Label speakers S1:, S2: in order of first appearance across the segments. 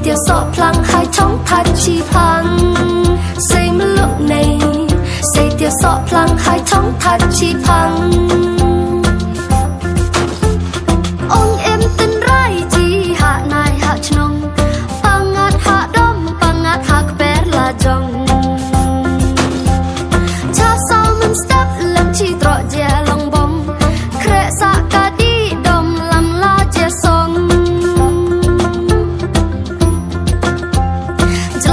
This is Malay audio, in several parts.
S1: tiêu sọ phăng hai chóng thật chi phăng xây mất lúc này xây tiêu sọ phăng hai chóng thật chi phăng ông em tin rai chi hạ nai hạ chong pangat hạ đom pangat hạ bé là jong cha sao mình step làm chi trọ dè lòng bông kre sa ka đi đom làm la dè song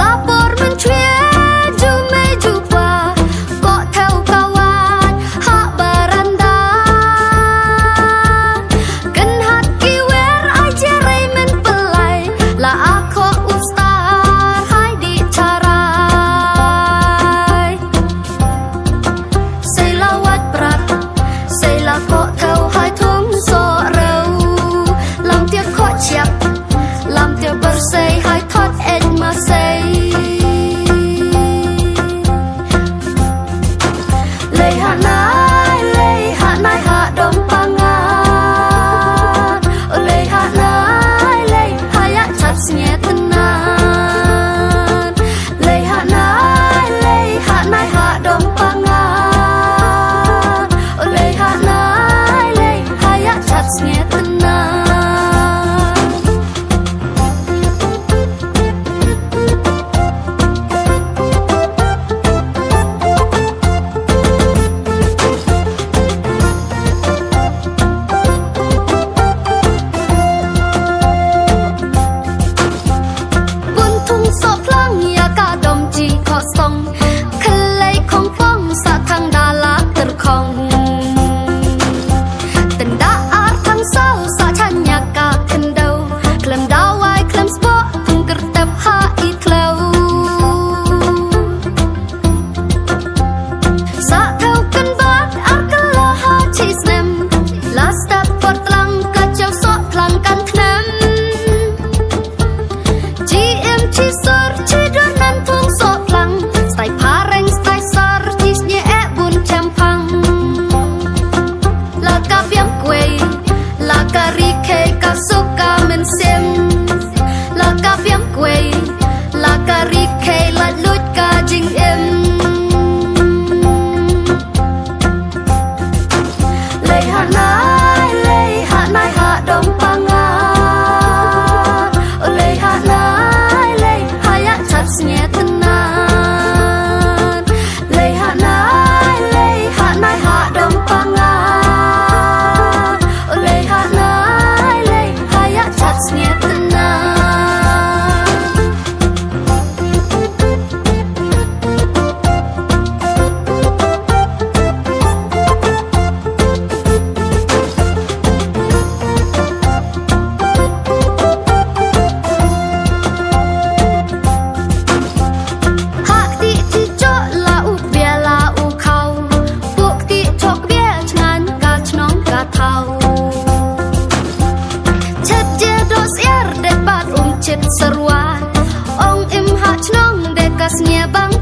S1: lapor mình chuyên ju me ju pa có theo kawan hạ baranda kan hat ki wer ai cerai men pelai la aku ustar hai di carai say la wat prat say la có theo hai thung so râu làm tiếc khó chẹp làm tiếc bơ say hai thót ed mà say lei hạ nai hạ đom pangat lei hạ nai hạ chặt nhẹ thân nan lei hạ nai hạ đom pangat lei hạ nai hạ chặt nhẹ thân nan sọ phăng ya ka dom chi kho song khlei khong phong sa thang da la ter khong ten da ar thang sau sa chan ya ka khen đâu klem da wai klem spo thung ker tep ha I thlau sa theo kan bat ar kala ha chi snem last step for tlang ka chau sọ phlang kan khnam chi sor chi don nan thung so phlang stai pareng stai sor chi nye e bun cham phang la ka piam quay la ka ri ke ka su ka men sem la ka piam quay la ka ri ke la lut ka jing em lei hạ nai hạ dom pangat lei hạ nai chặt nhẹ thân nan lei hạ nai hạ đom pangat lei hạ nai chặt nhẹ thân nan chit sarwa ong im ha chnong de kas nya bang